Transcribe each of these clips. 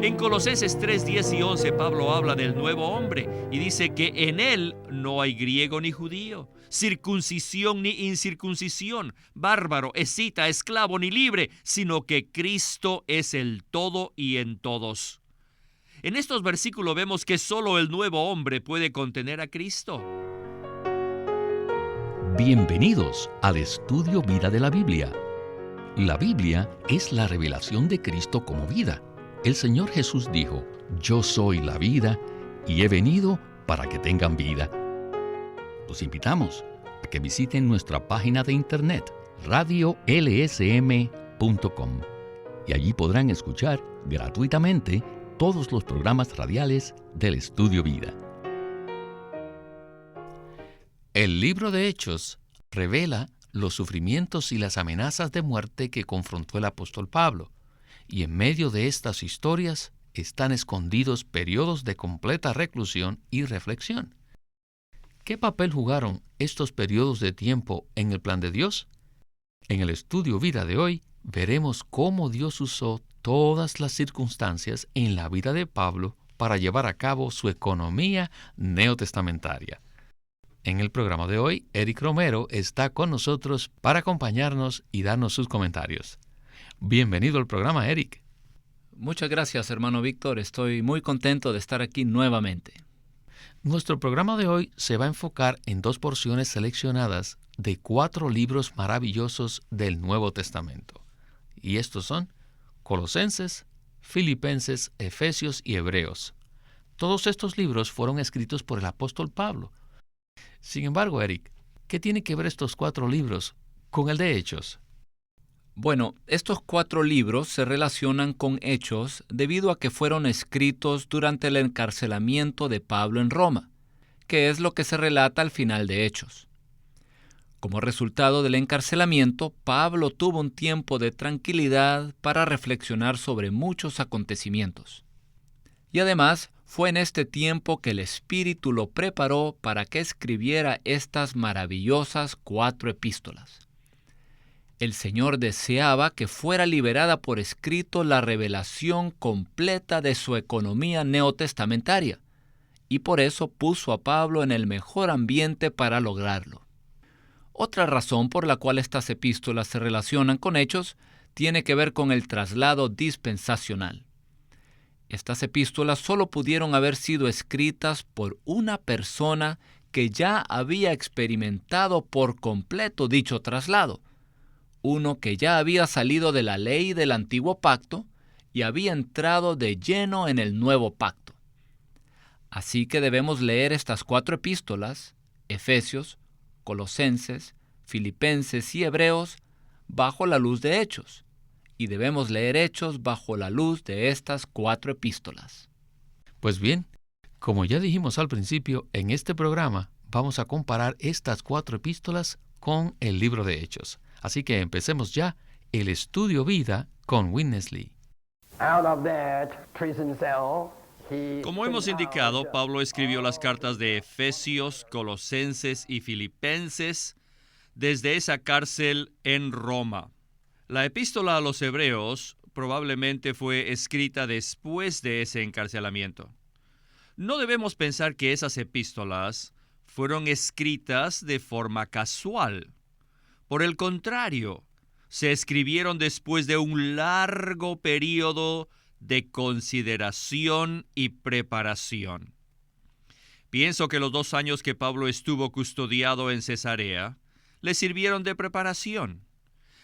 En Colosenses 3, 10 y 11, Pablo habla del nuevo hombre y dice que en él no hay griego ni judío, circuncisión ni incircuncisión, bárbaro, escita, esclavo ni libre, sino que Cristo es el todo y en todos. En estos versículos vemos que solo el nuevo hombre puede contener a Cristo. Bienvenidos al estudio Vida de la Biblia. La Biblia es la revelación de Cristo como vida. El Señor Jesús dijo: "Yo soy la vida y he venido para que tengan vida". Los invitamos a que visiten nuestra página de internet radiolsm.com y allí podrán escuchar gratuitamente todos los programas radiales del Estudio Vida. El libro de Hechos revela los sufrimientos y las amenazas de muerte que confrontó el apóstol Pablo, y en medio de estas historias están escondidos periodos de completa reclusión y reflexión. ¿Qué papel jugaron estos periodos de tiempo en el plan de Dios? En el Estudio Vida de hoy veremos cómo Dios usó todas las circunstancias en la vida de Pablo para llevar a cabo su economía neotestamentaria. En el programa de hoy, Eric Romero está con nosotros para acompañarnos y darnos sus comentarios. Bienvenido al programa, Eric. Muchas gracias, hermano Víctor. Estoy muy contento de estar aquí nuevamente. Nuestro programa de hoy se va a enfocar en dos porciones seleccionadas de 4 libros maravillosos del Nuevo Testamento. Y estos son Colosenses, Filipenses, Efesios y Hebreos. Todos estos libros fueron escritos por el apóstol Pablo. Sin embargo, Eric, ¿qué tiene que ver estos 4 libros con el de Hechos? Bueno, estos 4 libros se relacionan con Hechos debido a que fueron escritos durante el encarcelamiento de Pablo en Roma, que es lo que se relata al final de Hechos. Como resultado del encarcelamiento, Pablo tuvo un tiempo de tranquilidad para reflexionar sobre muchos acontecimientos. Y además, fue en este tiempo que el Espíritu lo preparó para que escribiera estas maravillosas 4 epístolas. El Señor deseaba que fuera liberada por escrito la revelación completa de su economía neotestamentaria, y por eso puso a Pablo en el mejor ambiente para lograrlo. Otra razón por la cual estas epístolas se relacionan con Hechos tiene que ver con el traslado dispensacional. Estas epístolas solo pudieron haber sido escritas por una persona que ya había experimentado por completo dicho traslado, uno que ya había salido de la ley del antiguo pacto y había entrado de lleno en el nuevo pacto. Así que debemos leer estas 4 epístolas, Efesios, Colosenses, Filipenses y Hebreos, bajo la luz de Hechos, y debemos leer Hechos bajo la luz de estas 4 epístolas. Pues bien, como ya dijimos al principio, en este programa vamos a comparar estas 4 epístolas con el libro de Hechos. Así que empecemos ya el Estudio Vida con Witness Lee. Como hemos indicado, Pablo escribió las cartas de Efesios, Colosenses y Filipenses desde esa cárcel en Roma. La epístola a los Hebreos probablemente fue escrita después de ese encarcelamiento. No debemos pensar que esas epístolas fueron escritas de forma casual. Por el contrario, se escribieron después de un largo periodo de consideración y preparación. Pienso que los 2 años que Pablo estuvo custodiado en Cesarea le sirvieron de preparación.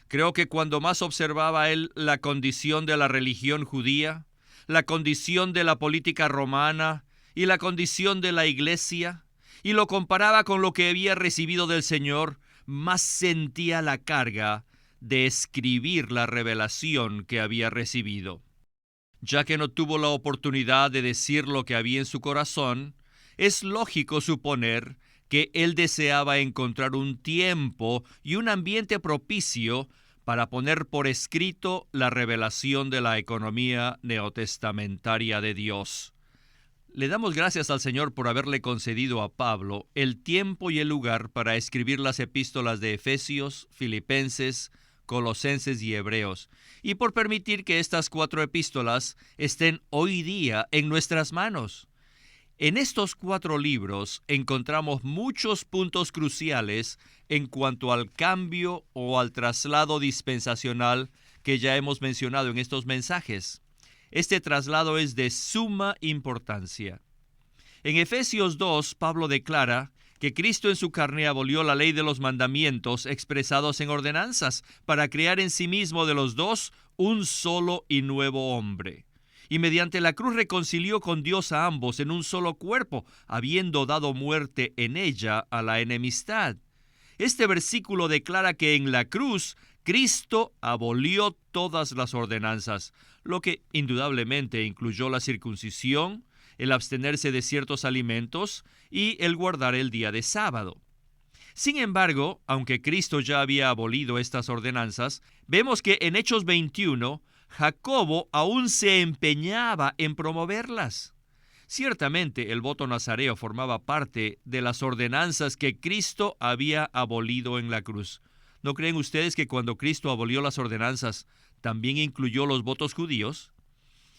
Creo que cuando más observaba él la condición de la religión judía, la condición de la política romana y la condición de la iglesia, y lo comparaba con lo que había recibido del Señor, más sentía la carga de escribir la revelación que había recibido. Ya que no tuvo la oportunidad de decir lo que había en su corazón, es lógico suponer que él deseaba encontrar un tiempo y un ambiente propicio para poner por escrito la revelación de la economía neotestamentaria de Dios. Le damos gracias al Señor por haberle concedido a Pablo el tiempo y el lugar para escribir las epístolas de Efesios, Filipenses, Colosenses y Hebreos, y por permitir que estas 4 epístolas estén hoy día en nuestras manos. En estos 4 libros encontramos muchos puntos cruciales en cuanto al cambio o al traslado dispensacional que ya hemos mencionado en estos mensajes. Este traslado es de suma importancia. En Efesios 2, Pablo declara que Cristo en su carne abolió la ley de los mandamientos expresados en ordenanzas para crear en sí mismo de los dos un solo y nuevo hombre. Y mediante la cruz reconcilió con Dios a ambos en un solo cuerpo, habiendo dado muerte en ella a la enemistad. Este versículo declara que en la cruz Cristo abolió todas las ordenanzas, lo que indudablemente incluyó la circuncisión, el abstenerse de ciertos alimentos y el guardar el día de sábado. Sin embargo, aunque Cristo ya había abolido estas ordenanzas, vemos que en Hechos 21, Jacobo aún se empeñaba en promoverlas. Ciertamente, el voto nazareo formaba parte de las ordenanzas que Cristo había abolido en la cruz. ¿No creen ustedes que cuando Cristo abolió las ordenanzas, también incluyó los votos judíos?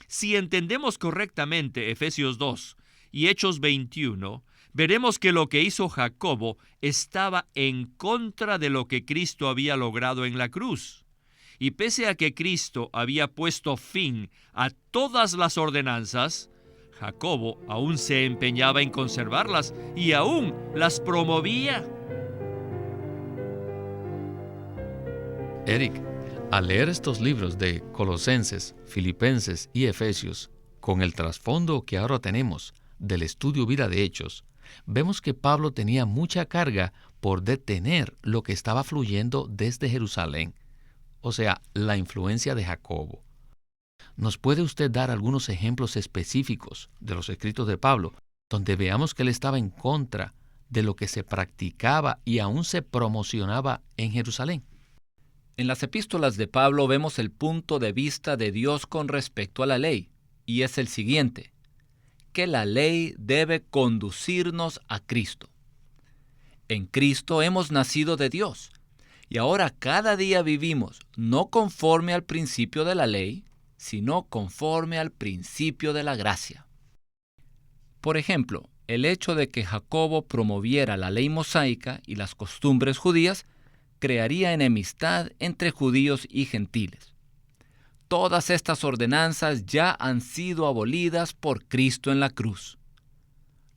Si entendemos correctamente Efesios 2 y Hechos 21, veremos que lo que hizo Jacobo estaba en contra de lo que Cristo había logrado en la cruz. Y pese a que Cristo había puesto fin a todas las ordenanzas, Jacobo aún se empeñaba en conservarlas y aún las promovía. Eric, al leer estos libros de Colosenses, Filipenses y Efesios, con el trasfondo que ahora tenemos del estudio vida de Hechos, vemos que Pablo tenía mucha carga por detener lo que estaba fluyendo desde Jerusalén, o sea, la influencia de Jacobo. ¿Nos puede usted dar algunos ejemplos específicos de los escritos de Pablo, donde veamos que él estaba en contra de lo que se practicaba y aún se promocionaba en Jerusalén? En las epístolas de Pablo vemos el punto de vista de Dios con respecto a la ley, y es el siguiente: que la ley debe conducirnos a Cristo. En Cristo hemos nacido de Dios, y ahora cada día vivimos no conforme al principio de la ley, sino conforme al principio de la gracia. Por ejemplo, el hecho de que Jacobo promoviera la ley mosaica y las costumbres judías crearía enemistad entre judíos y gentiles. Todas estas ordenanzas ya han sido abolidas por Cristo en la cruz.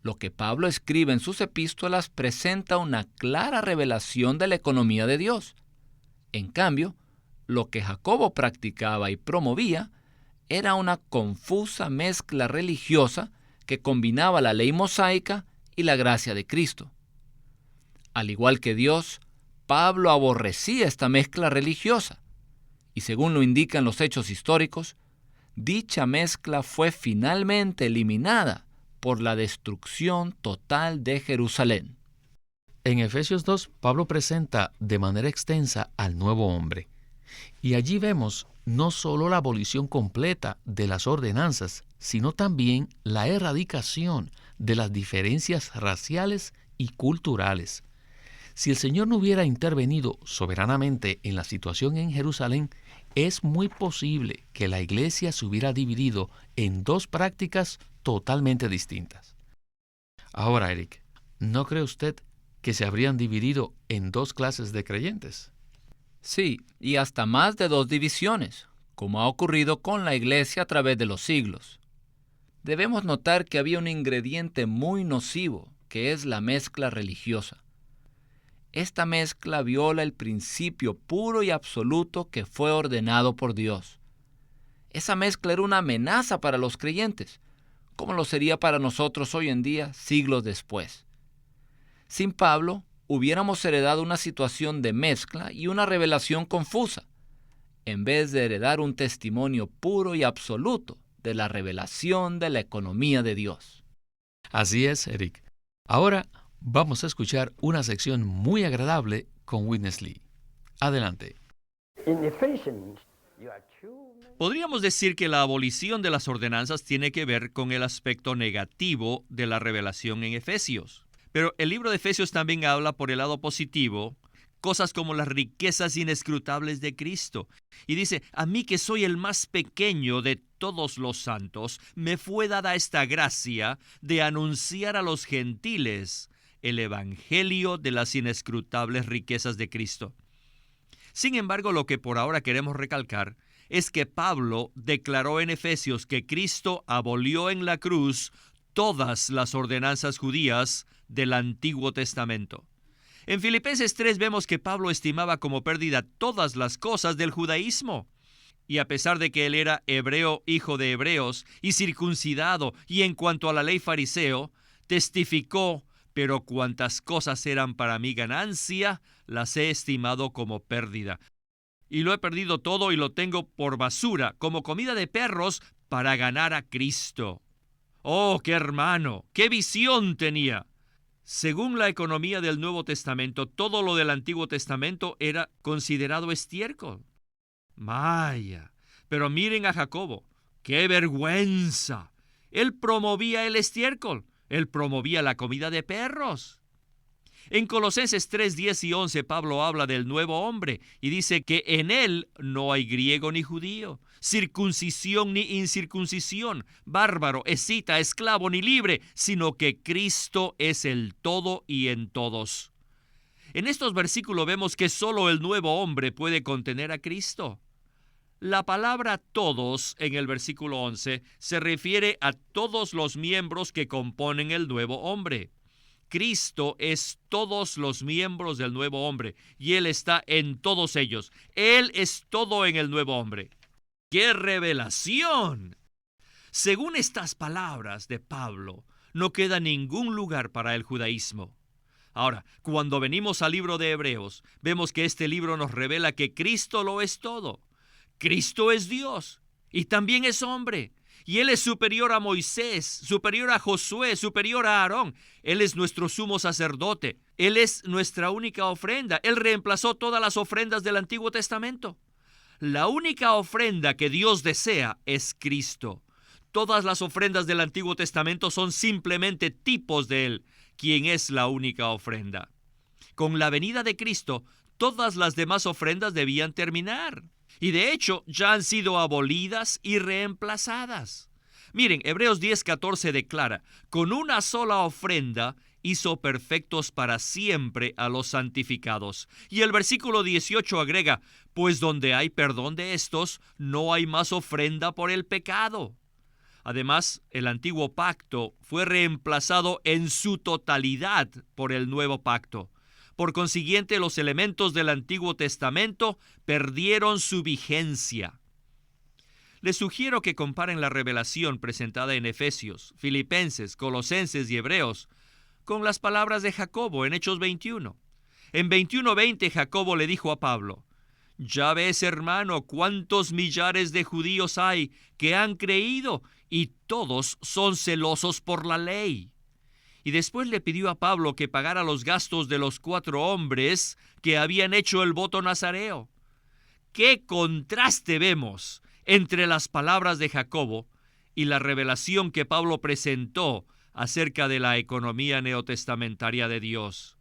Lo que Pablo escribe en sus epístolas presenta una clara revelación de la economía de Dios. En cambio, lo que Jacobo practicaba y promovía era una confusa mezcla religiosa que combinaba la ley mosaica y la gracia de Cristo. Al igual que Dios, Pablo aborrecía esta mezcla religiosa, y según lo indican los hechos históricos, dicha mezcla fue finalmente eliminada por la destrucción total de Jerusalén. En Efesios 2, Pablo presenta de manera extensa al nuevo hombre. Y allí vemos no solo la abolición completa de las ordenanzas, sino también la erradicación de las diferencias raciales y culturales. Si el Señor no hubiera intervenido soberanamente en la situación en Jerusalén, es muy posible que la iglesia se hubiera dividido en 2 prácticas totalmente distintas. Ahora, Eric, ¿no cree usted que se habrían dividido en 2 clases de creyentes? Sí, y hasta más de 2 divisiones, como ha ocurrido con la iglesia a través de los siglos. Debemos notar que había un ingrediente muy nocivo, que es la mezcla religiosa. Esta mezcla viola el principio puro y absoluto que fue ordenado por Dios. Esa mezcla era una amenaza para los creyentes, como lo sería para nosotros hoy en día, siglos después. Sin Pablo, hubiéramos heredado una situación de mezcla y una revelación confusa, en vez de heredar un testimonio puro y absoluto de la revelación de la economía de Dios. Así es, Eric. Ahora vamos a escuchar una sección muy agradable con Witness Lee. Adelante. Podríamos decir que la abolición de las ordenanzas tiene que ver con el aspecto negativo de la revelación en Efesios. Pero el libro de Efesios también habla por el lado positivo, cosas como las riquezas inescrutables de Cristo. Y dice, a mí que soy el más pequeño de todos los santos, me fue dada esta gracia de anunciar a los gentiles el evangelio de las inescrutables riquezas de Cristo. Sin embargo, lo que por ahora queremos recalcar es que Pablo declaró en Efesios que Cristo abolió en la cruz todas las ordenanzas judías del Antiguo Testamento. En Filipenses 3 vemos que Pablo estimaba como pérdida todas las cosas del judaísmo. Y a pesar de que él era hebreo, hijo de hebreos, y circuncidado, y en cuanto a la ley fariseo, testificó, pero cuantas cosas eran para mí ganancia, las he estimado como pérdida. Y lo he perdido todo y lo tengo por basura, como comida de perros, para ganar a Cristo. ¡Oh, qué hermano! ¡Qué visión tenía! Según la economía del Nuevo Testamento, todo lo del Antiguo Testamento era considerado estiércol. ¡Vaya! Pero miren a Jacobo. ¡Qué vergüenza! Él promovía el estiércol. Él promovía la comida de perros. En Colosenses 3, 10 y 11, Pablo habla del nuevo hombre y dice que en él no hay griego ni judío, circuncisión ni incircuncisión, bárbaro, escita, esclavo ni libre, sino que Cristo es el todo y en todos. En estos versículos vemos que solo el nuevo hombre puede contener a Cristo. La palabra todos en el versículo 11 se refiere a todos los miembros que componen el nuevo hombre. Cristo es todos los miembros del nuevo hombre y Él está en todos ellos. Él es todo en el nuevo hombre. ¡Qué revelación! Según estas palabras de Pablo, no queda ningún lugar para el judaísmo. Ahora, cuando venimos al libro de Hebreos, vemos que este libro nos revela que Cristo lo es todo. Cristo es Dios y también es hombre. Y Él es superior a Moisés, superior a Josué, superior a Aarón. Él es nuestro sumo sacerdote. Él es nuestra única ofrenda. Él reemplazó todas las ofrendas del Antiguo Testamento. La única ofrenda que Dios desea es Cristo. Todas las ofrendas del Antiguo Testamento son simplemente tipos de Él, quien es la única ofrenda. Con la venida de Cristo, todas las demás ofrendas debían terminar. Y de hecho, ya han sido abolidas y reemplazadas. Miren, Hebreos 10:14 declara, con una sola ofrenda hizo perfectos para siempre a los santificados. Y el versículo 18 agrega, pues donde hay perdón de estos, no hay más ofrenda por el pecado. Además, el antiguo pacto fue reemplazado en su totalidad por el nuevo pacto. Por consiguiente, los elementos del Antiguo Testamento perdieron su vigencia. Les sugiero que comparen la revelación presentada en Efesios, Filipenses, Colosenses y Hebreos con las palabras de Jacobo en Hechos 21. En 21:20 Jacobo le dijo a Pablo, ya ves, hermano, cuántos millares de judíos hay que han creído y todos son celosos por la ley. Y después le pidió a Pablo que pagara los gastos de los 4 hombres que habían hecho el voto nazareo. ¡Qué contraste vemos entre las palabras de Jacobo y la revelación que Pablo presentó acerca de la economía neotestamentaria de Dios!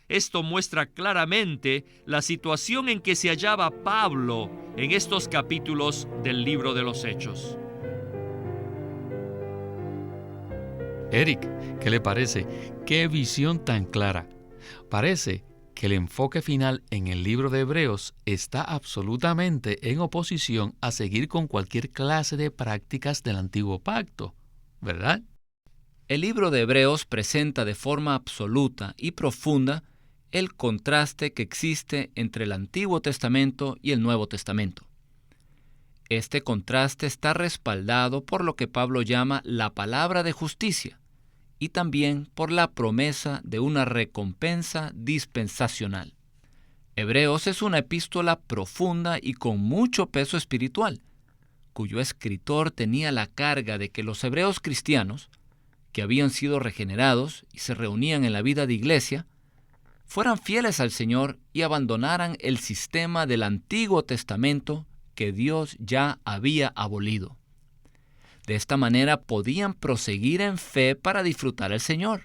Esto muestra claramente la situación en que se hallaba Pablo en estos capítulos del libro de los Hechos. Eric, ¿qué le parece? ¡Qué visión tan clara! Parece que el enfoque final en el libro de Hebreos está absolutamente en oposición a seguir con cualquier clase de prácticas del antiguo pacto, ¿verdad? El libro de Hebreos presenta de forma absoluta y profunda el contraste que existe entre el Antiguo Testamento y el Nuevo Testamento. Este contraste está respaldado por lo que Pablo llama la palabra de justicia y también por la promesa de una recompensa dispensacional. Hebreos es una epístola profunda y con mucho peso espiritual, cuyo escritor tenía la carga de que los hebreos cristianos, que habían sido regenerados y se reunían en la vida de iglesia, fueran fieles al Señor y abandonaran el sistema del Antiguo Testamento que Dios ya había abolido. De esta manera podían proseguir en fe para disfrutar al Señor,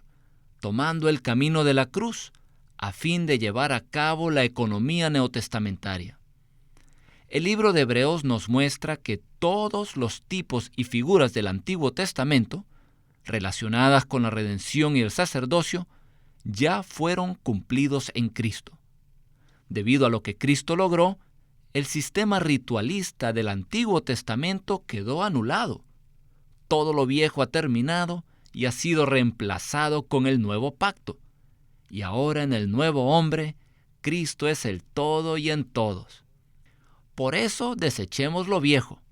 tomando el camino de la cruz, a fin de llevar a cabo la economía neotestamentaria. El libro de Hebreos nos muestra que todos los tipos y figuras del Antiguo Testamento, relacionadas con la redención y el sacerdocio, ya fueron cumplidos en Cristo. Debido a lo que Cristo logró, el sistema ritualista del Antiguo Testamento quedó anulado. Todo lo viejo ha terminado y ha sido reemplazado con el nuevo pacto. Y ahora en el nuevo hombre, Cristo es el todo y en todos. Por eso desechemos lo viejo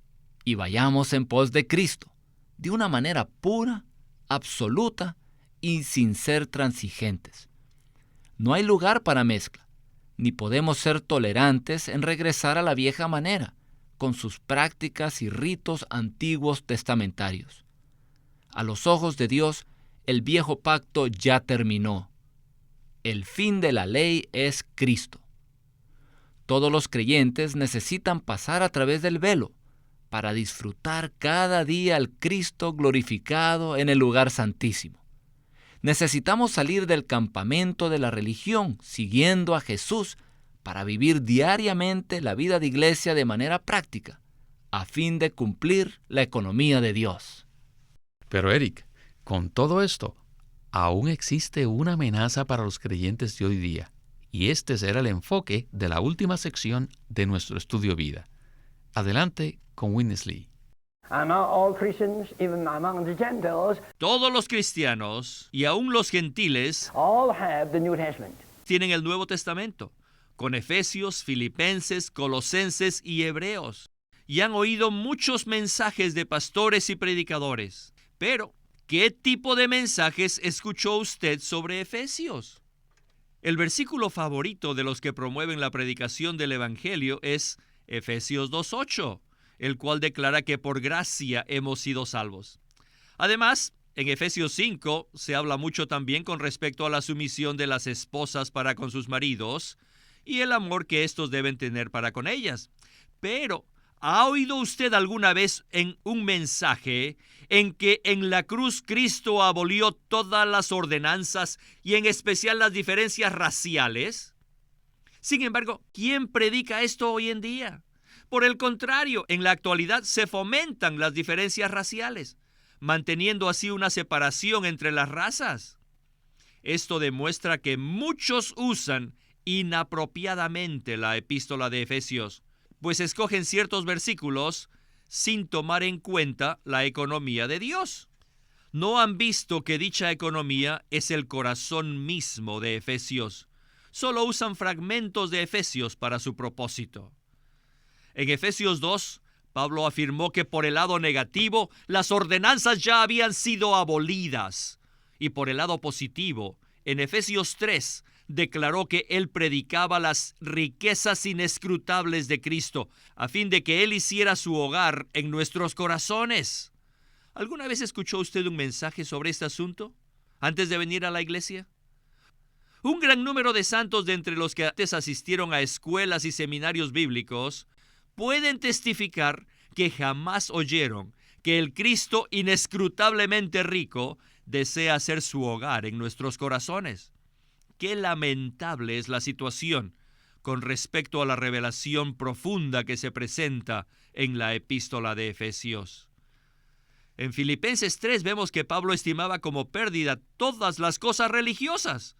y vayamos en pos de Cristo, de una manera pura, absoluta y sin ser transigentes. No hay lugar para mezcla, ni podemos ser tolerantes en regresar a la vieja manera, con sus prácticas y ritos antiguos testamentarios. A los ojos de Dios, el viejo pacto ya terminó. El fin de la ley es Cristo. Todos los creyentes necesitan pasar a través del velo para disfrutar cada día al Cristo glorificado en el lugar santísimo. Necesitamos salir del campamento de la religión siguiendo a Jesús para vivir diariamente la vida de iglesia de manera práctica, a fin de cumplir la economía de Dios. Pero Eric, con todo esto, aún existe una amenaza para los creyentes de hoy día, y este será el enfoque de la última sección de nuestro estudio vida. Adelante con Witness Lee. Todos los cristianos y aún los gentiles tienen el Nuevo Testamento, con Efesios, Filipenses, Colosenses y Hebreos, y han oído muchos mensajes de pastores y predicadores. Pero, ¿qué tipo de mensajes escuchó usted sobre Efesios? El versículo favorito de los que promueven la predicación del Evangelio es Efesios 2:8, el cual declara que por gracia hemos sido salvos. Además, en Efesios 5 se habla mucho también con respecto a la sumisión de las esposas para con sus maridos y el amor que éstos deben tener para con ellas. Pero, ¿ha oído usted alguna vez en un mensaje en que en la cruz Cristo abolió todas las ordenanzas y en especial las diferencias raciales? Sin embargo, ¿quién predica esto hoy en día? Por el contrario, en la actualidad se fomentan las diferencias raciales, manteniendo así una separación entre las razas. Esto demuestra que muchos usan inapropiadamente la epístola de Efesios, pues escogen ciertos versículos sin tomar en cuenta la economía de Dios. No han visto que dicha economía es el corazón mismo de Efesios. Solo usan fragmentos de Efesios para su propósito. En Efesios 2, Pablo afirmó que por el lado negativo, las ordenanzas ya habían sido abolidas. Y por el lado positivo, en Efesios 3, declaró que él predicaba las riquezas inescrutables de Cristo, a fin de que él hiciera su hogar en nuestros corazones. ¿Alguna vez escuchó usted un mensaje sobre este asunto antes de venir a la iglesia? Un gran número de santos de entre los que antes asistieron a escuelas y seminarios bíblicos pueden testificar que jamás oyeron que el Cristo inescrutablemente rico desea hacer su hogar en nuestros corazones. Qué lamentable es la situación con respecto a la revelación profunda que se presenta en la epístola de Efesios. En Filipenses 3 vemos que Pablo estimaba como pérdida todas las cosas religiosas.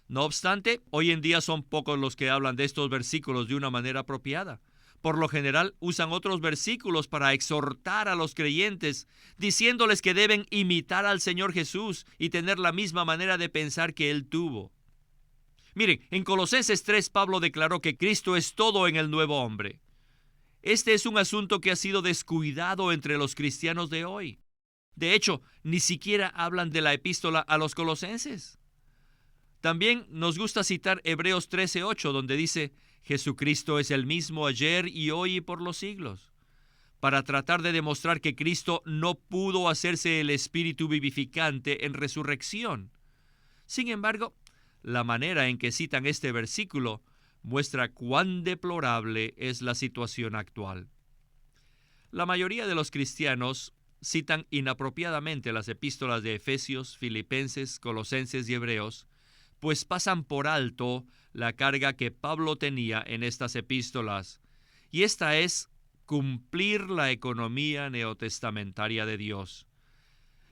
No obstante, hoy en día son pocos los que hablan de estos versículos de una manera apropiada. Por lo general, usan otros versículos para exhortar a los creyentes, diciéndoles que deben imitar al Señor Jesús y tener la misma manera de pensar que Él tuvo. Miren, en Colosenses 3, Pablo declaró que Cristo es todo en el nuevo hombre. Este es un asunto que ha sido descuidado entre los cristianos de hoy. De hecho, ni siquiera hablan de la epístola a los colosenses. También nos gusta citar Hebreos 13:8, donde dice: Jesucristo es el mismo ayer y hoy y por los siglos, para tratar de demostrar que Cristo no pudo hacerse el espíritu vivificante en resurrección. Sin embargo, la manera en que citan este versículo muestra cuán deplorable es la situación actual. La mayoría de los cristianos citan inapropiadamente las epístolas de Efesios, Filipenses, Colosenses y Hebreos, pues pasan por alto la carga que Pablo tenía en estas epístolas, y esta es cumplir la economía neotestamentaria de Dios.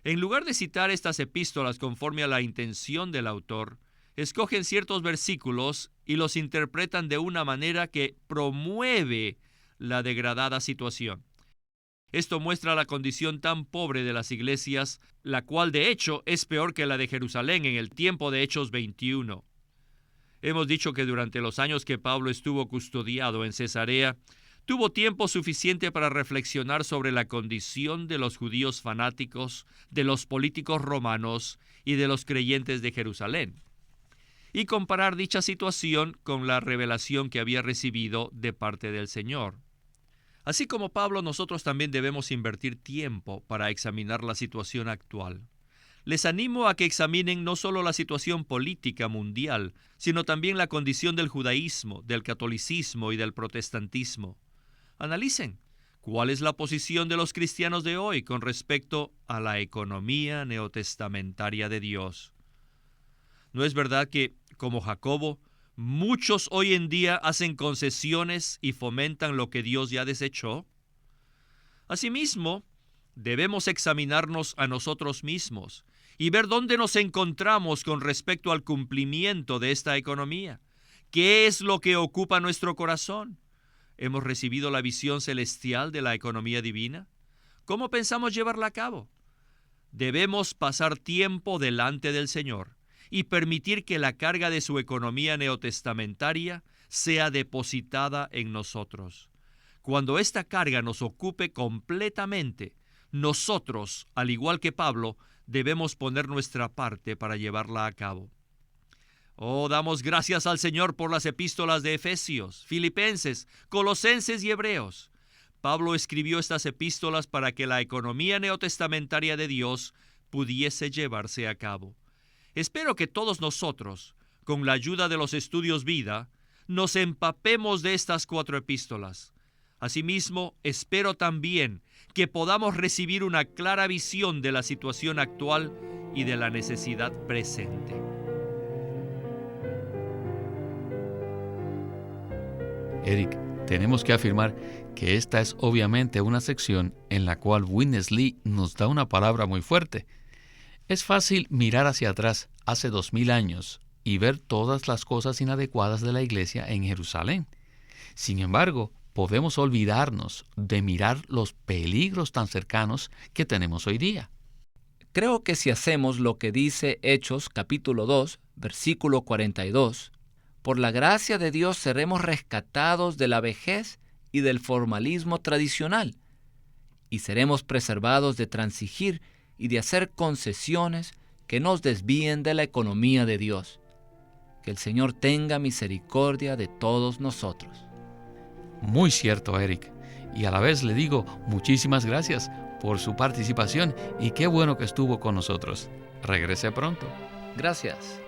En lugar de citar estas epístolas conforme a la intención del autor, escogen ciertos versículos y los interpretan de una manera que promueve la degradada situación. Esto muestra la condición tan pobre de las iglesias, la cual de hecho es peor que la de Jerusalén en el tiempo de Hechos 21. Hemos dicho que durante los años que Pablo estuvo custodiado en Cesarea, tuvo tiempo suficiente para reflexionar sobre la condición de los judíos fanáticos, de los políticos romanos y de los creyentes de Jerusalén, y comparar dicha situación con la revelación que había recibido de parte del Señor. Así como Pablo, nosotros también debemos invertir tiempo para examinar la situación actual. Les animo a que examinen no solo la situación política mundial, sino también la condición del judaísmo, del catolicismo y del protestantismo. Analicen cuál es la posición de los cristianos de hoy con respecto a la economía neotestamentaria de Dios. ¿No es verdad que, como Jacobo, muchos hoy en día hacen concesiones y fomentan lo que Dios ya desechó? Asimismo, debemos examinarnos a nosotros mismos y ver dónde nos encontramos con respecto al cumplimiento de esta economía. ¿Qué es lo que ocupa nuestro corazón? ¿Hemos recibido la visión celestial de la economía divina? ¿Cómo pensamos llevarla a cabo? Debemos pasar tiempo delante del Señor y permitir que la carga de su economía neotestamentaria sea depositada en nosotros. Cuando esta carga nos ocupe completamente, nosotros, al igual que Pablo, debemos poner nuestra parte para llevarla a cabo. Oh, damos gracias al Señor por las epístolas de Efesios, Filipenses, Colosenses y Hebreos. Pablo escribió estas epístolas para que la economía neotestamentaria de Dios pudiese llevarse a cabo. Espero que todos nosotros, con la ayuda de los estudios vida, nos empapemos de estas 4 epístolas. Asimismo, espero también que podamos recibir una clara visión de la situación actual y de la necesidad presente. Eric, tenemos que afirmar que esta es obviamente una sección en la cual Witness Lee nos da una palabra muy fuerte. Es fácil mirar hacia atrás hace 2000 años y ver todas las cosas inadecuadas de la iglesia en Jerusalén. Sin embargo, podemos olvidarnos de mirar los peligros tan cercanos que tenemos hoy día. Creo que si hacemos lo que dice Hechos capítulo 2, versículo 42, por la gracia de Dios seremos rescatados de la vejez y del formalismo tradicional, y seremos preservados de transigir y de hacer concesiones que nos desvíen de la economía de Dios. Que el Señor tenga misericordia de todos nosotros. Muy cierto, Eric. Y a la vez le digo muchísimas gracias por su participación y qué bueno que estuvo con nosotros. Regrese pronto. Gracias.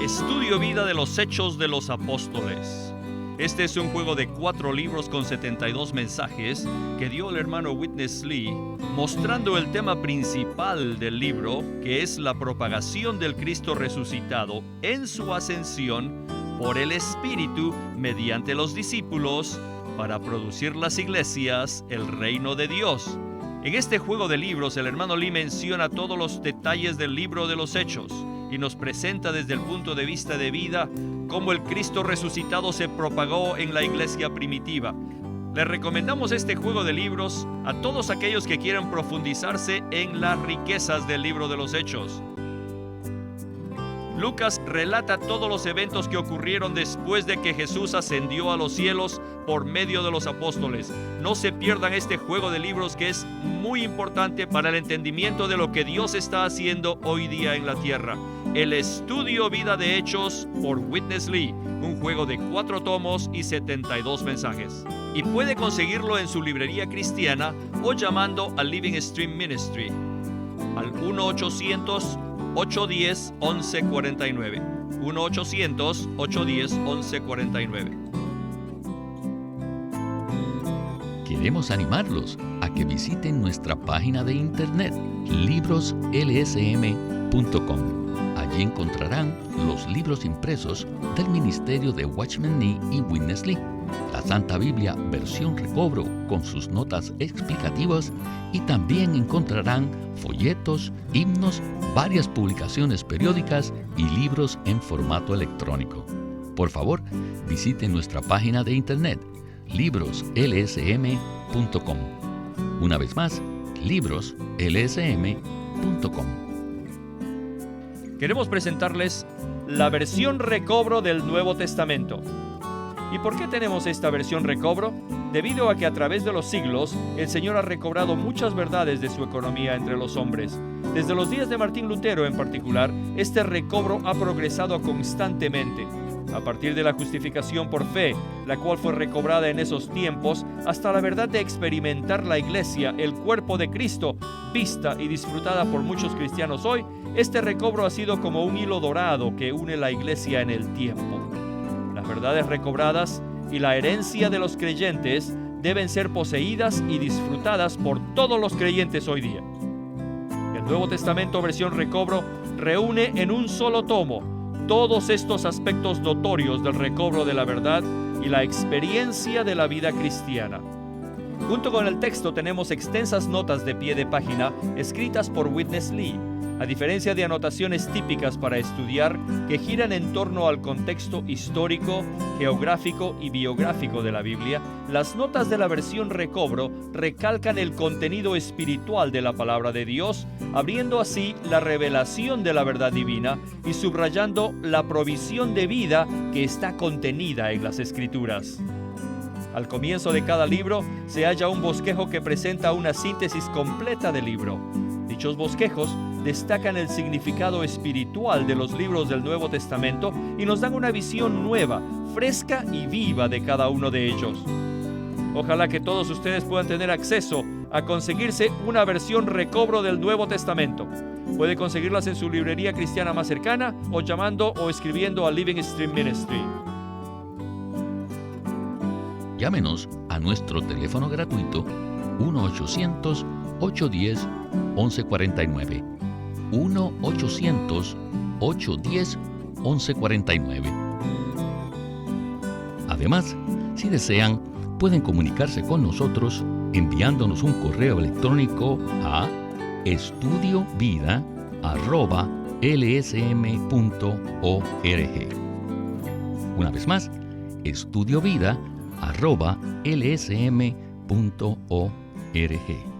Estudio vida de los Hechos de los Apóstoles. Este es un juego de 4 libros con 72 mensajes que dio el hermano Witness Lee, mostrando el tema principal del libro, que es la propagación del Cristo resucitado en su ascensión por el Espíritu mediante los discípulos para producir las iglesias, el reino de Dios. En este juego de libros, el hermano Lee menciona todos los detalles del libro de los Hechos y nos presenta desde el punto de vista de vida cómo el Cristo resucitado se propagó en la iglesia primitiva. Les recomendamos este juego de libros a todos aquellos que quieran profundizarse en las riquezas del libro de los Hechos. Lucas relata todos los eventos que ocurrieron después de que Jesús ascendió a los cielos por medio de los apóstoles. No se pierdan este juego de libros que es muy importante para el entendimiento de lo que Dios está haciendo hoy día en la tierra. El estudio vida de Hechos por Witness Lee, un juego de 4 tomos y 72 mensajes. Y puede conseguirlo en su librería cristiana o llamando al Living Stream Ministry al 1-800-810-1149. 1-800-810-1149. Queremos animarlos a que visiten nuestra página de internet, libroslsm.com. Allí encontrarán los libros impresos del ministerio de Watchman Nee y Witness Lee, la Santa Biblia versión recobro con sus notas explicativas, y también encontrarán folletos, himnos, varias publicaciones periódicas y libros en formato electrónico. Por favor, visiten nuestra página de internet, libroslsm.com. Una vez más, libroslsm.com. Queremos presentarles la versión recobro del Nuevo Testamento. ¿Y por qué tenemos esta versión recobro? Debido a que a través de los siglos, el Señor ha recobrado muchas verdades de su economía entre los hombres. Desde los días de Martín Lutero en particular, este recobro ha progresado constantemente. A partir de la justificación por fe, la cual fue recobrada en esos tiempos, hasta la verdad de experimentar la Iglesia, el cuerpo de Cristo, vista y disfrutada por muchos cristianos hoy, este recobro ha sido como un hilo dorado que une la Iglesia en el tiempo. Las verdades recobradas y la herencia de los creyentes deben ser poseídas y disfrutadas por todos los creyentes hoy día. El Nuevo Testamento versión recobro reúne en un solo tomo todos estos aspectos notorios del recobro de la verdad y la experiencia de la vida cristiana. Junto con el texto tenemos extensas notas de pie de página escritas por Witness Lee. A diferencia de anotaciones típicas para estudiar que giran en torno al contexto histórico, geográfico y biográfico de la Biblia, las notas de la versión recobro recalcan el contenido espiritual de la palabra de Dios, abriendo así la revelación de la verdad divina y subrayando la provisión de vida que está contenida en las Escrituras. Al comienzo de cada libro se halla un bosquejo que presenta una síntesis completa del libro. Dichos bosquejos destacan el significado espiritual de los libros del Nuevo Testamento y nos dan una visión nueva, fresca y viva de cada uno de ellos. Ojalá que todos ustedes puedan tener acceso a conseguirse una versión recobro del Nuevo Testamento. Puede conseguirlas en su librería cristiana más cercana o llamando o escribiendo a Living Stream Ministry. Llámenos a nuestro teléfono gratuito 1-800-810-1149. 1-800-810-1149. Además, si desean, pueden comunicarse con nosotros enviándonos un correo electrónico a estudiovida@lsm.org. Una vez más, estudiovida@lsm.org.